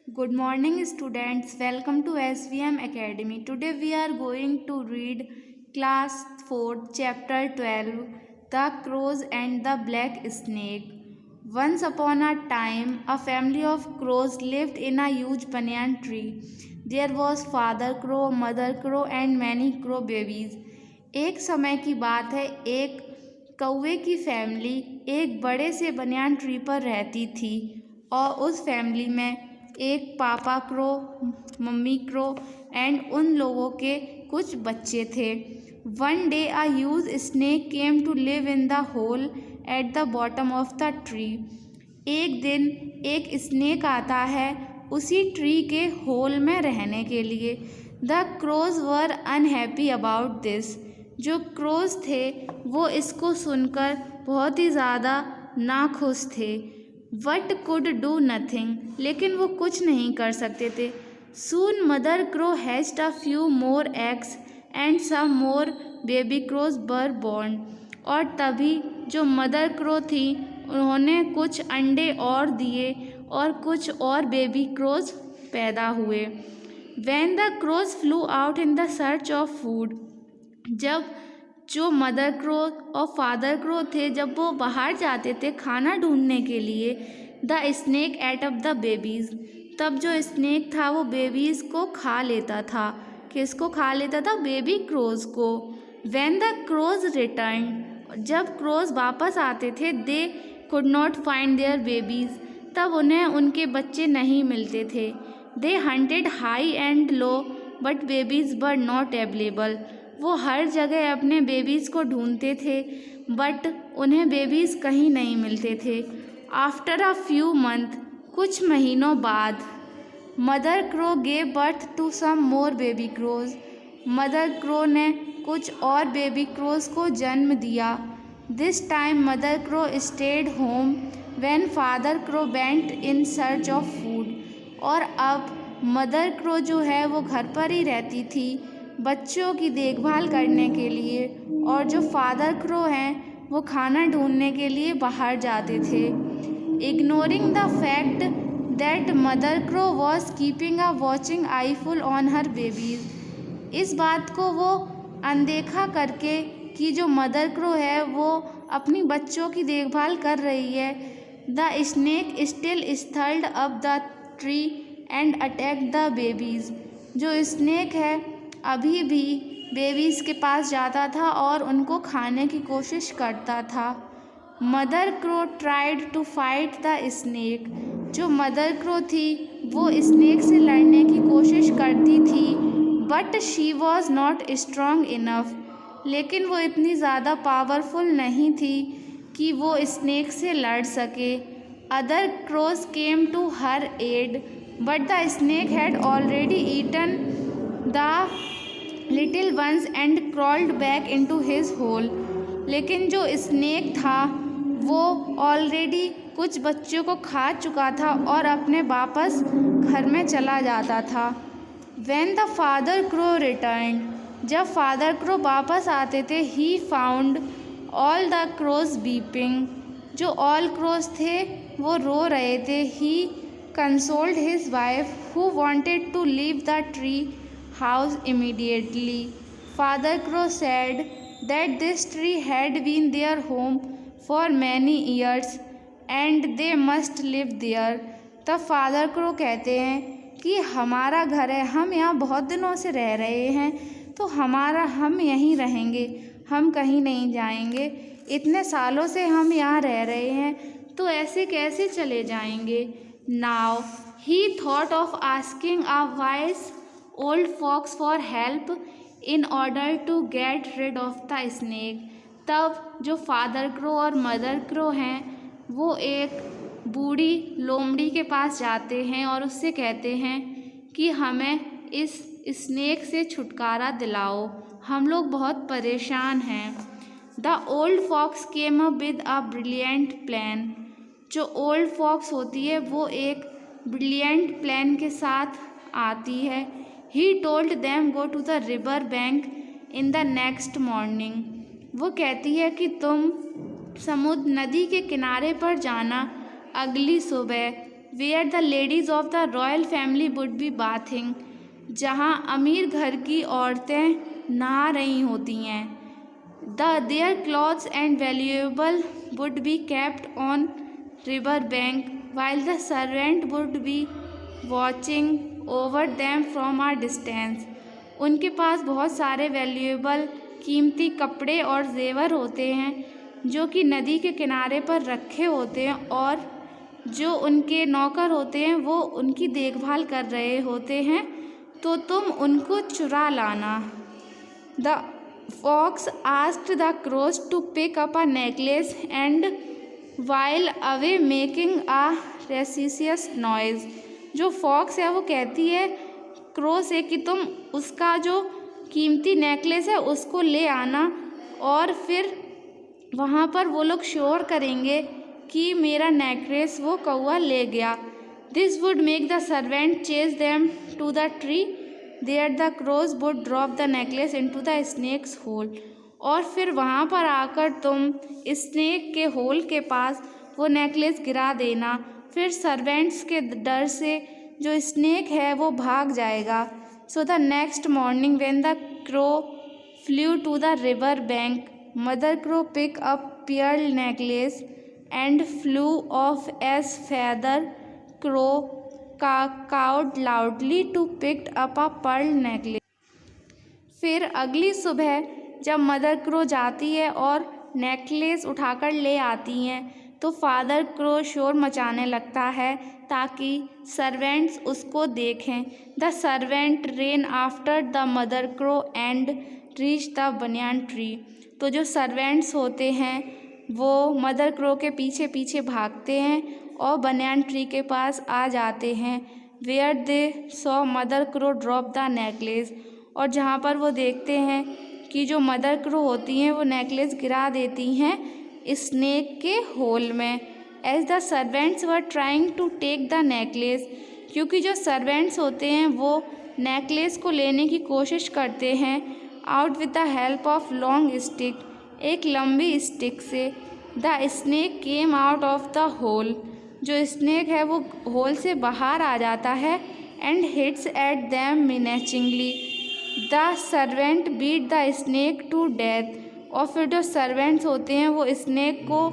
Good morning, students. Welcome to SVM Academy. Today we are going to read Class 4, Chapter 12, The Crows and the Black Snake. Once upon a time, a family of crows lived in a huge banyan tree. There was Father Crow, Mother Crow, and many crow babies. एक समय की बात है, एक कौवे की family एक बड़े से बनियान ट्री पर रहती थी और उस फैमिली में एक पापा क्रो, मम्मी क्रो एंड उन लोगों के कुछ बच्चे थे। One day a huge snake came to live in the hole at the bottom of the tree. एक दिन एक स्नेक आता है उसी ट्री के होल में रहने के लिए। The crows were unhappy about this. जो क्रोज थे वो इसको सुनकर बहुत ही ज़्यादा नाखुश थे। वट कुड डू नथिंग, लेकिन वो कुछ नहीं कर सकते थे। Soon mother crow hatched a few more eggs and some more baby crows were born. और तभी जो मदर क्रो थी उन्होंने कुछ अंडे और दिए और कुछ और बेबी क्रोज पैदा हुए। When the crows flew out in the search of food, जब जो मदर क्रो और फादर क्रो थे जब वो बाहर जाते थे खाना ढूंढने के लिए, the snake ate up the babies, तब जो स्नेक था वो बेबीज को खा लेता था। किसको खा लेता था? बेबी क्रोज को। व्हेन द क्रोज रिटर्न, जब क्रोज वापस आते थे, they could not find their babies, तब उन्हें उनके बच्चे नहीं मिलते थे। They hunted high and low but babies were not available. वो हर जगह अपने बेबीज़ को ढूंढते थे बट उन्हें बेबीज़ कहीं नहीं मिलते थे। आफ्टर अ फ्यू मंथ, कुछ महीनों बाद, mother crow gave birth to some more baby crows. Mother crow ने कुछ और बेबी क्रोज को जन्म दिया। This time mother crow stayed home when father crow went in search of food. और अब मदर क्रो जो है वो घर पर ही रहती थी बच्चों की देखभाल करने के लिए, और जो फादर क्रो हैं वो खाना ढूंढने के लिए बाहर जाते थे। Ignoring the fact that mother crow was keeping a watching eyeful on her babies, इस बात को वो अनदेखा करके कि जो मदर क्रो है वो अपनी बच्चों की देखभाल कर रही है, the snake still stirred up the tree and attack the babies. जो स्नेक है अभी भी बेबीज़ के पास जाता था और उनको खाने की कोशिश करता था। Mother crow tried to fight the snake, जो मदर क्रो थी वो स्नेक से लड़ने की कोशिश करती थी but she was not strong enough, लेकिन वो इतनी ज़्यादा पावरफुल नहीं थी कि वो स्नेक से लड़ सके। Other crows came to her aid but the snake had already eaten the little ones and crawled back into his hole. लेकिन जो स्नेक था वो ऑलरेडी कुछ बच्चों को खा चुका था और अपने वापस घर में चला जाता था। When the father crow return, जब फादर क्रो वापस आते थे, he found all the crows weeping, जो ऑल क्रोज थे वो रो रहे थे। He consoled his wife who wanted to leave the tree house immediately. Father Crow said that this tree had been their home for many years and they must live there. तब father crow कहते हैं कि हमारा घर है, हम यहाँ बहुत दिनों से रह रहे हैं, तो हम यहीं रहेंगे, हम कहीं नहीं जाएंगे। इतने सालों से हम यहाँ रह रहे हैं तो ऐसे कैसे चले जाएंगे। Now he thought of asking a wise old fox for help in order to get rid of the snake. तब जो फादर क्रो और मदर क्रो हैं वो एक बूढ़ी लोमड़ी के पास जाते हैं और उससे कहते हैं कि हमें इस स्नेक से छुटकारा दिलाओ, हम लोग बहुत परेशान हैं। The old fox came up with a brilliant plan, जो ओल्ड फॉक्स होती है वो एक ब्रिलियंट प्लान के साथ आती है। He told them go to the river bank in the next morning. वो कहती है कि तुम समुद्र नदी के किनारे पर जाना अगली सुबह। Where the ladies of the royal family would be bathing, जहाँ अमीर घर की औरतें नहा रही होती हैं। Their clothes and valuable would be kept on river bank while the servant would be watching over them from a distance. उनके पास बहुत सारे वैल्यूएबल कीमती कपड़े और जेवर होते हैं जो कि नदी के किनारे पर रखे होते हैं, और जो उनके नौकर होते हैं वो उनकी देखभाल कर रहे होते हैं, तो तुम उनको चुरा लाना। The fox asked the crows to pick up a necklace and while away making a raucous noise. जो फॉक्स है वो कहती है क्रो से कि तुम उसका जो कीमती नेकलेस है उसको ले आना, और फिर वहाँ पर वो लोग शोर करेंगे कि मेरा नेकलेस वो कौआ ले गया। This would make the servant chase them to the tree there the crows would drop the necklace into the snake's hole. और फिर वहाँ पर आकर तुम स्नेक के होल के पास वो नेकलेस गिरा देना, फिर सर्वेंट्स के डर से जो स्नेक है वो भाग जाएगा। So the next morning when the crow flew to the river bank, mother crow pick up pearl necklace and flew off as father crow cawed loudly to pick up a pearl necklace। फिर अगली सुबह जब mother crow जाती है और necklace उठाकर ले आती हैं, तो फादर क्रो शोर मचाने लगता है ताकि सर्वेंट्स उसको देखें। The servant rain after the mother crow and reach the banyan tree. तो जो सर्वेंट्स होते हैं वो मदर क्रो के पीछे पीछे भागते हैं और बनियान ट्री के पास आ जाते हैं। Where they saw mother crow drop the necklace, और जहाँ पर वो देखते हैं कि जो मदर क्रो होती हैं वो नेकलेस गिरा देती हैं स्नेक के होल में। As the servants were trying to take the necklace, क्योंकि जो सर्वेंट्स होते हैं वो नेकलेस को लेने की कोशिश करते हैं out with the help of long stick, एक लंबी स्टिक से। The snake came out of the hole, जो स्नेक है वो होल से बाहर आ जाता है and hits at them menacingly. The servant beat the snake to death, और फिर जो सर्वेंट्स होते हैं वो स्नेक को